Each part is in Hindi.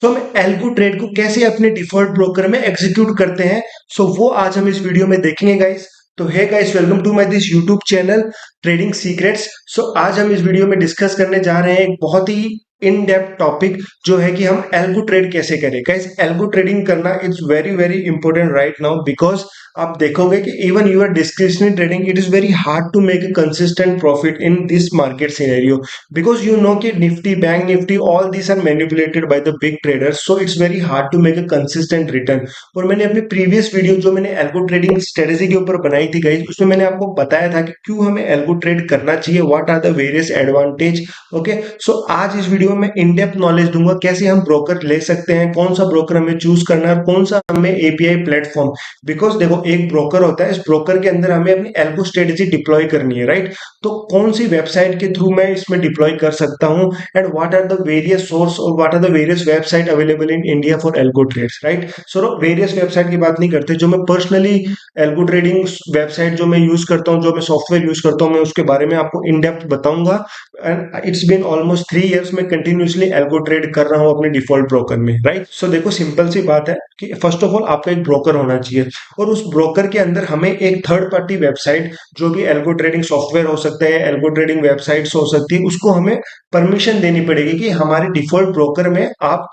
तो हम एल्गो ट्रेड को कैसे अपने डिफॉल्ट ब्रोकर में एग्जीक्यूट करते हैं, सो वो आज हम इस वीडियो में देखेंगे गाइस। तो hey guys, welcome to my this YouTube channel trading secrets. So आज हम इस वीडियो में डिस्कस करने जा रहे हैं एक बहुत ही इन डेप्थ टॉपिक, जो है कि हम एल्गो ट्रेड कैसे करें। गाइस, एल्गो ट्रेडिंग करना is very very important right now, because आप देखोगे कि even your discretionary trading it is very hard to make a consistent profit in this market scenario, because you know कि Nifty, bank Nifty, all these are manipulated by the big traders, so it's very hard to make a consistent return। और मैंने अपनी प्रीवियस वीडियो जो मैंने एल्गो ट्रेडिंग स्ट्रेटेजी के ऊपर बनाई थी गाइस, उसमें मैंने आपको बताया था कि क्यों हमें एल्गो ट्रेड करना चाहिए, what are the various advantage. Okay, so आज इस वीडियो में इन डेप्थ नॉलेज दूंगा कैसे हम ब्रोकर ले सकते हैं, कौन सा ब्रोकर हमें चूज करना है और कौन सा हमें एपीआई प्लेटफॉर्म। बिकॉज देखो, एक ब्रोकर होता है, इस ब्रोकर के अंदर हमें अपनी एल्गो स्ट्रेटेजी डिप्लॉय करनी है, राइट। तो कौन सी वेबसाइट के थ्रू मैं इसमें डिप्लॉय कर सकता हूं, and what are the various source और what are the various website available in India for algo trades, right. So various website की बात नहीं करते, जो मैं पर्सनली एल्गो ट्रेडिंग वेबसाइट जो मैं यूज करता हूं, जो मैं सॉफ्टवेयर यूज करता हूं, मैं उसके बारे में आपको इन डेप्थ बताऊंगा। And it's been almost 3 years में कंटिन्यूसली एल्गो ट्रेड कर रहा हूं अपने डिफॉल्ट ब्रोकर में, राइट। सो देखो, सिंपल सी बात है कि फर्स्ट ऑफ ऑल आपका एक ब्रोकर होना चाहिए, और उस ब्रोकर के अंदर हमें एक थर्ड पार्टी वेबसाइट, जो भी एल्गो ट्रेडिंग सॉफ्टवेयर हो सकता है, एल्गो ट्रेडिंग वेबसाइट्स हो सकती है, उसको हमें परमिशन देनी पड़ेगी कि हमारे डिफॉल्ट ब्रोकर में आप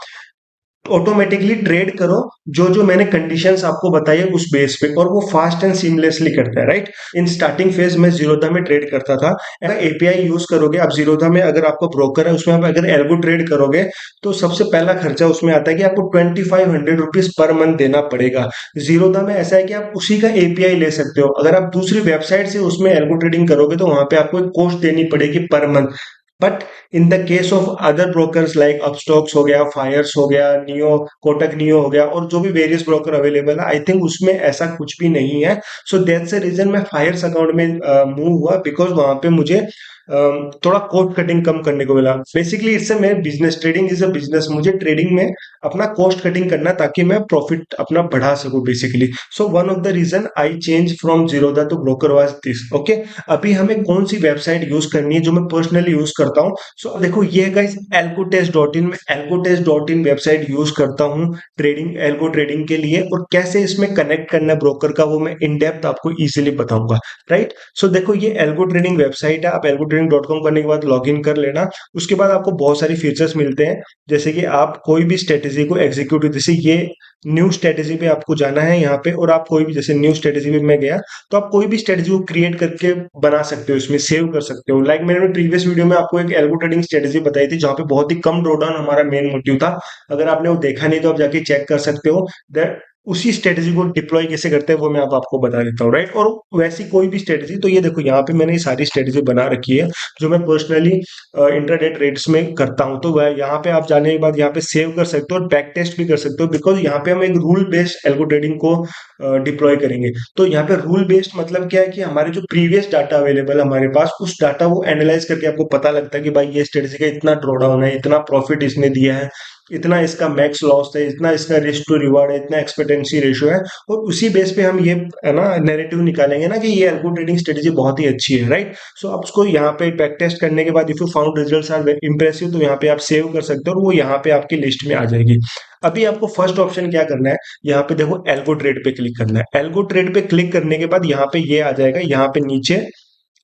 ऑटोमेटिकली ट्रेड करो, जो जो मैंने कंडीशंस आपको बताई है उस बेस पे, और वो फास्ट एंड सीमलेसली करता है, राइट। इन स्टार्टिंग फेज में जीरोधा में ट्रेड करता था। अगर एपीआई यूज करोगे आप जीरोधा में, अगर आपका ब्रोकर है उसमें आप अगर एल्गो ट्रेड करोगे, तो सबसे पहला खर्चा उसमें आता है कि आपको 2500 रुपीज पर मंथ देना पड़ेगा। जीरोधा में ऐसा है कि आप उसी का एपीआई ले सकते हो, अगर आप दूसरी वेबसाइट से उसमें एल्गो ट्रेडिंग करोगे तो वहां पे आपको एक कॉस्ट देनी पड़ेगी per month. But in the case of other brokers like Upstox हो गया, फायर्स हो गया, नियो, कोटक नियो हो गया, और जो भी वेरियस ब्रोकर अवेलेबल है, आई थिंक उसमें ऐसा कुछ भी नहीं है। सो दैट्स द रीजन मैं फायर्स अकाउंट में मूव हुआ, बिकॉज वहां पे मुझे थोड़ा कॉस्ट कटिंग कम करने को मिला। बेसिकली इट्स मेरे business, trading is a business, मुझे ट्रेडिंग में अपना कॉस्ट कटिंग करना ताकि मैं प्रॉफिट अपना बढ़ा सकूं basically. So one of the reason I change from Zerodha to broker was this. Okay, अभी हमें कौन सी वेबसाइट यूज करनी है जो मैं पर्सनली यूज करता हूँ। सो देखो, ये है गाइस एल्गोटेस्ट.इन। मैं एल्गोटेस्ट.इन वेबसाइट यूज करता हूँ ट्रेडिंग, एल्गो ट्रेडिंग के लिए, और कैसे इसमें कनेक्ट करना है ब्रोकर का वो मैं इन डेप्थ आपको इजीली बताऊंगा, राइट। सो देखो, ये एल्गो ट्रेडिंग वेबसाइट है, आप एल्गोट्रेडिंग.com करने के बाद लॉग इन कर लेना। उसके बाद आपको बहुत सारी फीचर्स मिलते हैं, जैसे कि आप कोई भी स्ट्रेटेजी को एग्जीक्यूट, जैसे ये न्यू स्ट्रेटेजी पे आपको जाना है यहाँ पे, और आप कोई भी, जैसे न्यू स्ट्रेटेजी पे मैं गया, तो आप कोई भी स्ट्रेटेजी को क्रिएट करके बना सकते हो, इसमें सेव कर सकते हो। लाइक मैंने प्रीवियस वीडियो में आपको एक एल्गो ट्रेडिंग स्ट्रेटेजी बताई थी, जहाँ पे बहुत ही कम ड्रॉडाउन हमारा मेन मोटिव था। अगर आपने वो देखा नहीं तो आप जाके चेक कर सकते हो। दैट उसी स्ट्रेटेजी को डिप्लॉय कैसे करते हैं वो मैं अब आपको बता देता हूँ, राइट। और वैसी कोई भी स्ट्रेटेजी, तो ये देखो यहाँ पे मैंने ये सारी स्ट्रेटेजी बना रखी है, जो मैं पर्सनली इंट्राडे ट्रेड्स में करता हूँ। तो वह यहाँ पे आप जाने के बाद यहाँ पे सेव कर सकते हो और बैक टेस्ट भी कर सकते हो, बिकॉज यहाँ पे हम एक रूल बेस्ड एल्गो ट्रेडिंग को डिप्लॉय करेंगे। तो यहाँ पे रूल बेस्ड मतलब क्या है कि हमारे जो प्रीवियस डाटा अवेलेबल है हमारे पास, उस डाटा वो एनालाइज करके आपको पता लगता है कि भाई ये स्ट्रेटेजी का इतना ड्रॉडाउन है, इतना प्रॉफिट इसने दिया है, इतना इसका मैक्स लॉस है, इतना इसका रिस्क टू रिवार्ड है, इतना एक्सपेक्टेंसी रेशियो है। और उसी बेस पे हम ये है ना नैरेटिव निकालेंगे ना कि ये एल्गो ट्रेडिंग स्ट्रेटेजी बहुत ही अच्छी है, राइट। सो आप उसको यहाँ पे बैक टेस्ट करने के बाद if you found results are impressive, तो यहाँ पे आप सेव कर सकते हो और वो यहाँ पे आपकी लिस्ट में आ जाएगी। अभी आपको फर्स्ट ऑप्शन क्या करना है, यहाँ पे देखो एल्गो ट्रेड पे क्लिक करना है। एल्गो ट्रेड पे क्लिक करने के बाद यहाँ पे ये आ जाएगा, यहाँ पे नीचे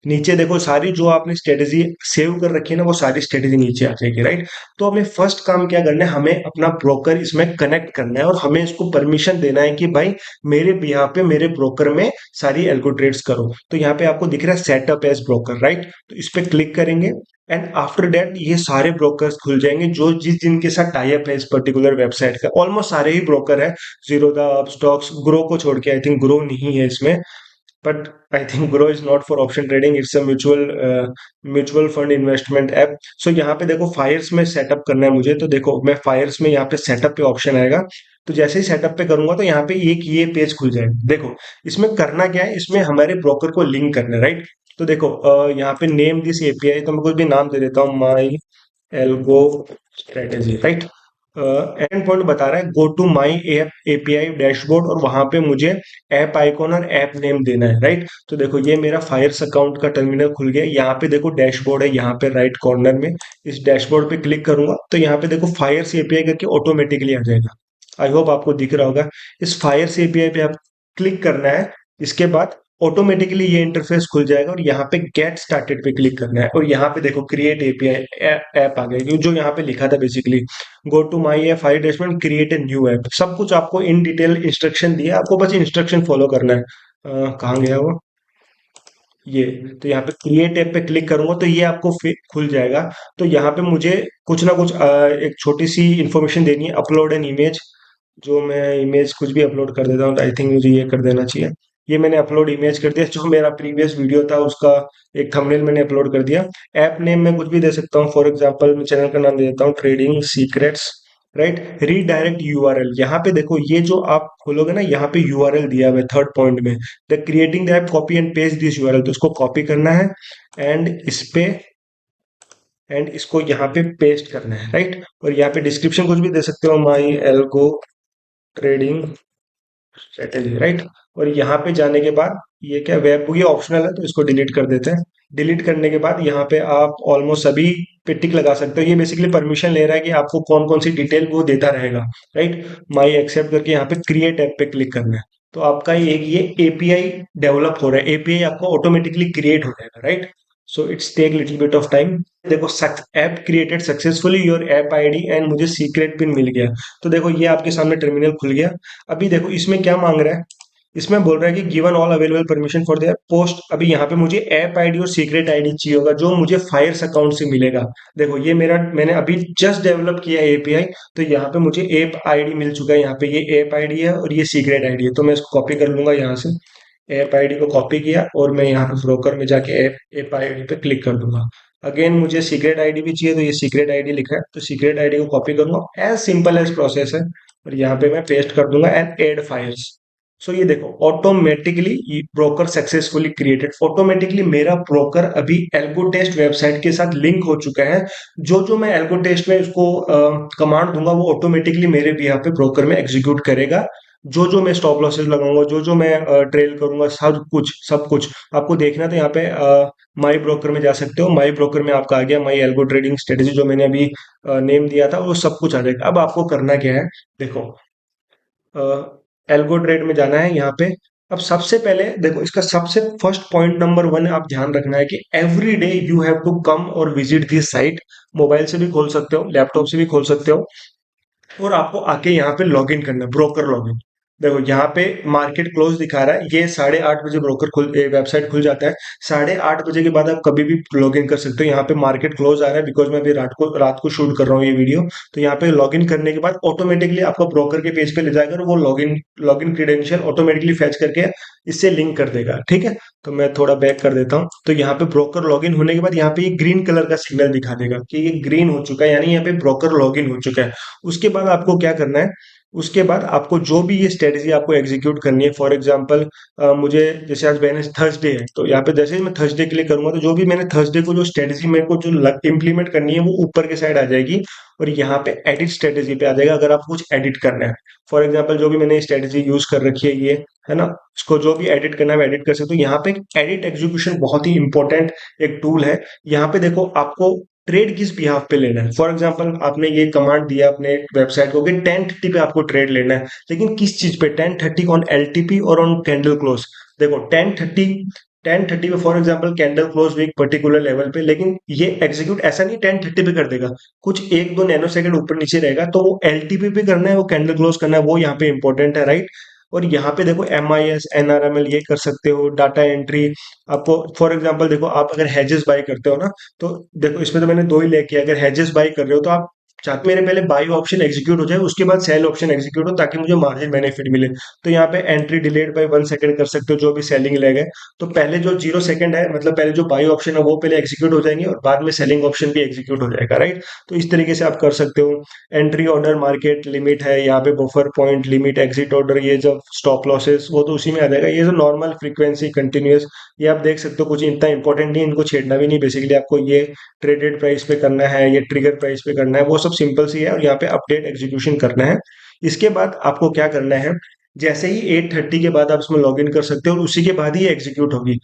नीचे देखो सारी जो आपने स्ट्रेटेजी सेव कर रखी है ना, वो सारी स्ट्रेटेजी नीचे आ जाएगी, राइट। तो हमें फर्स्ट काम क्या करना है, हमें अपना ब्रोकर इसमें कनेक्ट करना है और हमें इसको परमिशन देना है कि भाई मेरे यहाँ पे मेरे ब्रोकर में सारी एल्गो ट्रेड्स करो। तो यहाँ पे आपको दिख रहा है सेटअप एज ब्रोकर, राइट। तो इस पे क्लिक करेंगे, एंड आफ्टर दैट ये सारे ब्रोकर्स खुल जाएंगे जो जिनके साथ टाई अप है इस पर्टिकुलर वेबसाइट का। ऑलमोस्ट सारे ही ब्रोकर है, जीरोधा, अपस्टॉक्स, ग्रो को छोड़ के, आई थिंक ग्रो नहीं है इसमें, but I think Grow is not for option trading. It's a mutual fund investment app. So यहाँ पे देखो फायर्स में सेटअप करना है मुझे, तो देखो मैं फायर्स में यहाँ पे सेटअप पे ऑप्शन आएगा। तो जैसे ही सेटअप पे करूंगा तो यहाँ पे एक ये पेज खुल जाएगा। देखो इसमें करना क्या है, इसमें हमारे ब्रोकर को लिंक करना है, राइट। तो देखो यहाँ पे नेम दिस एपीआई, तो मैं कुछ भी नाम दे देता हूँ, my algo strategy, right. And point बता रहा है go to my app API dashboard, और वहां पे मुझे ऐप आइकॉन और ऐप नेम देना है, राइट। तो देखो ये मेरा फायर्स अकाउंट का टर्मिनल खुल गया। यहाँ पे देखो डैशबोर्ड है, यहाँ पे राइट कॉर्नर में इस डैशबोर्ड पे क्लिक करूंगा तो यहाँ पे देखो फायर्स एपीआई करके ऑटोमेटिकली आ जाएगा। आई होप आपको दिख रहा होगा। इस फायर्स एपीआई पे आप क्लिक करना है। इसके बाद ऑटोमेटिकली ये इंटरफेस खुल जाएगा और यहाँ पे गेट स्टार्टेड पे क्लिक करना है, और यहाँ पे देखो क्रिएट एपीआई ऐप आ गया जो यहाँ पे लिखा था basically go to my app fire dashboard create a new app. सब कुछ आपको इन डिटेल इंस्ट्रक्शन दिया, आपको बस इंस्ट्रक्शन फॉलो करना है। कहाँ गया वो, ये। तो यहाँ पे क्रिएट ऐप पे क्लिक करूंगा तो ये आपको खुल जाएगा। तो यहाँ पे मुझे कुछ ना कुछ एक छोटी सी इंफॉर्मेशन देनी है, अपलोड एन इमेज। जो मैं इमेज कुछ भी अपलोड कर देता हूँ, आई थिंक मुझे ये कर देना चाहिए। ये मैंने अपलोड इमेज कर दिया, जो मेरा प्रीवियस वीडियो था उसका एक थंबनेल मैंने अपलोड कर दिया। ऐप नेम मैं कुछ भी दे सकता हूँ, फॉर एग्जांपल मैं चैनल का नाम दे देता हूँ trading secrets, right. Redirect URL, यहाँ पे देखो ये जो आप खोलोगे ना, यहाँ पे यूआरएल दिया हुआ है थर्ड पॉइंट में, the creating the app copy and paste this URL. तो इसको कॉपी करना है एंड इस पे एंड इसको यहाँ पे पेस्ट करना है, राइट। और यहाँ पे डिस्क्रिप्शन कुछ भी दे सकते हो, माई एल्गो ट्रेडिंग स्ट्रेटेजी, राइट। और यहाँ पे जाने के बाद ये क्या वेब, ये ऑप्शनल है तो इसको डिलीट कर देते हैं। डिलीट करने के बाद यहाँ पे आप ऑलमोस्ट सभी पे टिक लगा सकते हो। ये बेसिकली परमिशन ले रहा है कि आपको कौन कौन सी डिटेल वो देता रहेगा, राइट। माई एक्सेप्ट करके यहाँ पे क्रिएट ऐप पे क्लिक करना है। तो आपका ये एपीआई डेवलप हो रहा है, एपीआई आपको ऑटोमेटिकली क्रिएट हो जाएगा, right. So it's take little bit of time. देखो app created successfully your app ID and मुझे सीक्रेट पिन मिल गया। तो देखो ये आपके सामने टर्मिनल खुल गया। अभी देखो इसमें क्या मांग रहा है, इसमें बोल रहा है कि given all available permission for their post. अभी यहाँ पे मुझे ऐप आईडी और सीक्रेट आईडी चाहिए होगा जो मुझे फायर्स अकाउंट से मिलेगा। देखो ये मेरा मैंने अभी जस्ट डेवलप किया है एपीआई, तो यहाँ पे मुझे ऐप आईडी मिल चुका है। यहाँ पे ये ऐप आईडी है और ये सीक्रेट आईडी है, तो मैं इसको कॉपी कर लूंगा यहाँ से। ऐप आईडी को कॉपी किया और मैं यहाँ पे ब्रोकर में जाके ऐप ऐप आईडी पे क्लिक कर दूंगा। अगेन मुझे सीक्रेट आईडी भी चाहिए, तो ये सीक्रेट आईडी लिखा है तो सीक्रेट आईडी को कॉपी करूंगा। एज सिंपल एज प्रोसेस है। और यहाँ पे मैं पेस्ट कर दूंगा एंड एड फाइल्स। सो ये देखो automatically broker successfully created. Automatically मेरा ब्रोकर अभी एल्गो टेस्ट वेबसाइट के साथ लिंक हो चुका है। जो जो मैं एल्गो टेस्ट में उसको कमांड दूंगा वो ऑटोमेटिकली मेरे भी यहाँ पे ब्रोकर में एग्जीक्यूट करेगा। जो जो मैं स्टॉप लॉसेस लगाऊंगा, जो जो मैं ट्रेल करूंगा, सब कुछ आपको देखना। तो यहाँ पे माई ब्रोकर में जा सकते हो। माई ब्रोकर में आपका आ गया माई एल्गो ट्रेडिंग स्ट्रेटेजी, जो मैंने अभी नेम दिया था वो सब कुछ आ जाएगा। अब आपको करना क्या है, देखो एल्गो ट्रेड में जाना है यहाँ पे। अब सबसे पहले देखो इसका सबसे फर्स्ट पॉइंट नंबर वन आप ध्यान रखना है कि every day you have to come और विजिट दिस साइट। मोबाइल से भी खोल सकते हो, लैपटॉप से भी खोल सकते हो, और आपको आके यहाँ पे लॉगिन करना है, ब्रोकर लॉगिन। देखो यहाँ पे मार्केट क्लोज दिखा रहा है, ये 8:30 बजे ब्रोकर वेबसाइट खुल जाता है। 8:30 बजे के बाद आप कभी भी लॉगिन कर सकते हो। यहाँ पे मार्केट क्लोज आ रहा है बिकॉज मैं अभी रात को शूट कर रहा हूँ ये वीडियो। तो यहाँ पे लॉगिन करने के बाद ऑटोमेटिकली आपको ब्रोकर के पेज पे ले जाएगा और वो login login credential automatically fetch करके इससे लिंक कर देगा, ठीक है। तो मैं थोड़ा बैक कर देता हूँ। तो यहाँ पे ब्रोकर लॉगिन होने के बाद यहाँ पे ये ग्रीन कलर का सिग्नल दिखा देगा कि ये ग्रीन हो चुका है, यानी यहाँ पे ब्रोकर लॉगिन हो चुका है। उसके बाद आपको क्या करना है, उसके बाद आपको जो भी ये स्ट्रेटेजी आपको एग्जीक्यूट करनी है, फॉर एग्जांपल मुझे जैसे आज वेडनेस थर्सडे है, तो यहाँ पे जैसे ही मैं थर्सडे क्लिक करूंगा तो जो भी मैंने थर्सडे को जो स्ट्रेटेजी मेरे को जो इम्प्लीमेंट करनी है वो ऊपर के साइड आ जाएगी और यहाँ पे एडिट स्ट्रेटेजी पे आ जाएगा अगर आपको कुछ एडिट करना है। फॉर एग्जाम्पल जो भी मैंने स्ट्रेटेजी यूज कर रखी है ये, है ना, उसको जो भी एडिट करना है एडिट कर सकते हो। यहाँ पे एडिट एग्जीक्यूशन बहुत ही इंपॉर्टेंट एक टूल है। यहाँ पे देखो आपको ट्रेड किस बिहाफ पे लेना है। फॉर एग्जांपल आपने ये कमांड दिया अपने वेबसाइट को कि 10:30 पे आपको ट्रेड लेना है, लेकिन किस चीज पे, 10:30 ऑन एलटीपी और ऑन कैंडल क्लोज। देखो 10:30 पे फॉर एग्जांपल कैंडल क्लोज हुई एक पर्टिकुलर लेवल पे, लेकिन ये एग्जीक्यूट ऐसा नहीं 10:30 पे कर देगा, कुछ 1-2 नैनो सेकंड ऊपर नीचे रहेगा, तो वो एलटीपी पे करना है, वो कैंडल क्लोज करना है, वो यहाँ पे इंपॉर्टेंट है, राइट। और यहाँ पे देखो MIS NRML ये कर सकते हो, डाटा एंट्री। आपको फॉर एग्जांपल देखो आप अगर हेजेस बाय करते हो ना, तो देखो इसमें तो मैंने दो ही लेके, अगर हेजेस बाय कर रहे हो तो आप चाहते मेरे पहले बाई ऑप्शन एग्जीक्यूट हो जाए उसके बाद सेल ऑप्शन एग्जीक्यूट हो ताकि मुझे मार्जिन बेनिफिट मिले। तो यहाँ पे एंट्री डिलेड बाय 1 सेकंड कर सकते हो जो भी सेलिंग लेग है। तो पहले जो 0 सेकंड है, मतलब पहले जो बाई ऑप्शन है वो पहले एग्जीक्यूट हो जाएंगे और बाद में सेलिंग ऑप्शन भी एग्जीक्यूट हो जाएगा, राइट। तो इस तरीके से आप कर सकते हो। एंट्री ऑर्डर मार्केट लिमिट है, यहाँ पे buffer point limit exit order, ये जब स्टॉप लॉसेस वो तो उसी में आ जाएगा। ये जो नॉर्मल फ्रीक्वेंसी कंटिन्यूअस, ये आप देख सकते हो, कुछ इतना इंपॉर्टेंट नहीं, इनको छेड़ना भी नहीं। बेसिकली आपको ये ट्रेडेड प्राइस पे करना है, ये ट्रिगर प्राइस पे करना है, वो सब सिंपल सी है और यहाँ पे अपडेट एग्जीक्यूशन करना है। इसके बाद आपको क्या करना है, जैसे ही 8:30 के बाद आप इसमें लॉग इन कर सकते हो और उसी के बाद ही एग्जीक्यूट होगी।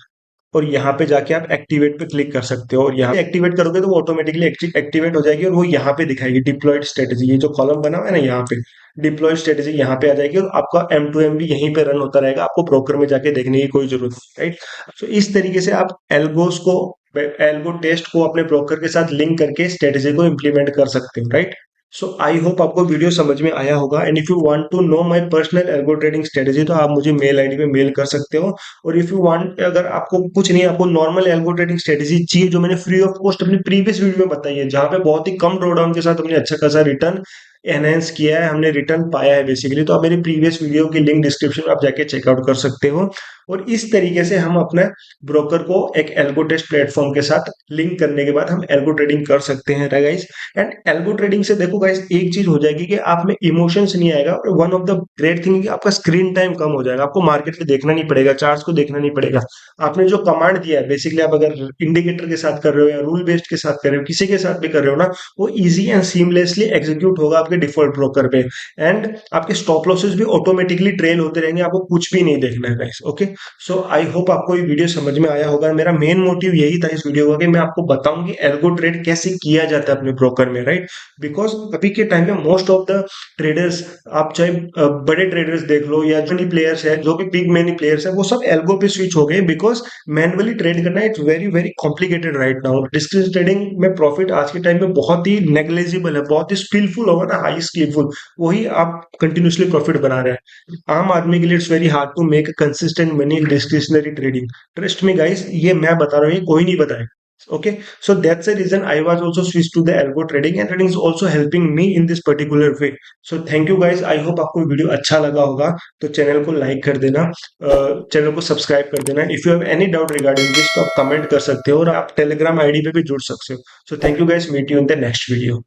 और यहाँ पे जाके आप एक्टिवेट पे क्लिक कर सकते हो और यहाँ एक्टिवेट करोगे तो वो ऑटोमेटिकली एक्टिवेट हो जाएगी और वो यहाँ पे दिखाएगी डिप्लॉयड स्ट्रेटेजी। ये जो कॉलम बना हुआ है ना यहाँ पे, डिप्लॉयड स्ट्रेटेजी यहाँ पे आ जाएगी और आपका M2M भी यहीं पे रन होता रहेगा, आपको ब्रोकर में जाके देखने की कोई जरूरत नहीं, राइट। तो इस तरीके से आप एल्गो टेस्ट को अपने ब्रोकर के साथ लिंक करके स्ट्रेटेजी को इम्प्लीमेंट कर सकते हो, राइट। सो आई होप आपको वीडियो समझ में आया होगा। And if you want to know my personal algo trading strategy तो आप मुझे मेल आईडी पे मेल कर सकते हो। और इफ यू वांट, अगर आपको कुछ नहीं, आपको नॉर्मल एल्गो ट्रेडिंग स्ट्रेटेजी चाहिए जो मैंने फ्री ऑफ कॉस्ट अपनी प्रीवियस वीडियो में बताई है, जहां पे बहुत ही कम ड्रॉडाउन के साथ हमने अच्छा खासा रिटर्न एनहेंस किया है, हमने रिटर्न पाया है बेसिकली, तो आप मेरी प्रीवियस वीडियो की लिंक डिस्क्रिप्शन में आप जाके चेकआउट कर सकते हो। और इस तरीके से हम अपने ब्रोकर को एक एल्गो टेस्ट प्लेटफॉर्म के साथ लिंक करने के बाद हम एल्गो ट्रेडिंग कर सकते हैं गाइस। एंड एल्गो ट्रेडिंग से देखो गाइस एक चीज हो जाएगी कि आप में इमोशंस नहीं आएगा और one of the great thing कि आपका स्क्रीन टाइम कम हो जाएगा, आपको मार्केट में देखना नहीं पड़ेगा, चार्ट्स को देखना नहीं पड़ेगा। आपने जो कमांड दिया है बेसिकली, आप अगर इंडिकेटर के साथ कर रहे हो या रूल बेस्ड के साथ कर रहे हो, किसी के साथ भी कर रहे हो ना, वो इजी एंड सीमलेसली एग्जीक्यूट होगा आपके डिफॉल्ट ब्रोकर पे। एंड आपके स्टॉप लॉसेस भी ऑटोमेटिकली ट्रेल होते रहेंगे, आपको कुछ भी नहीं देखना है guys. Okay, so I hope आपको ये वीडियो समझ में आया होगा। मेरा मेन मोटिव यही था इस वीडियो का कि मैं आपको बताऊं कि एल्गो ट्रेड कैसे किया जाता है अपने ब्रोकर में, राइट। बिकॉज अभी के टाइम में मोस्ट ऑफ द ट्रेडर्स, आप चाहे बड़े ट्रेडर्स देख लो या जो प्लेयर्स है, जो भी बिग मनी प्लेयर्स है, वो सब एल्गो पे स्विच हो गए। बिकॉज मैनुअली ट्रेड करना it's very very complicated right now. Description trading में प्रॉफिट आज के टाइम में बहुत ही नेग्लेजिबल है, बहुत ही स्किलफुल होगा ना, हाई स्किलफुल, वही आप कंटिन्यूसली प्रॉफिट बना रहे हैं। आम आदमी के लिए it's very hard to make consistent money in discretionary trading. Trust me guys, ये मैं बता रहा हूँ, ये कोई नहीं बताएगा। Okay, so that's the reason I was also switched to the algo trading, and trading is also helping me in this particular way. So thank you guys, I hope आपको वीडियो अच्छा लगा होगा। तो चैनल को लाइक कर देना, चैनल को सब्सक्राइब कर देना। If you have any doubt regarding this तो आप कमेंट कर सकते हो और आप टेलीग्राम आईडी पे भी जुड़ सकते हो। So thank you guys, meet you in the next video.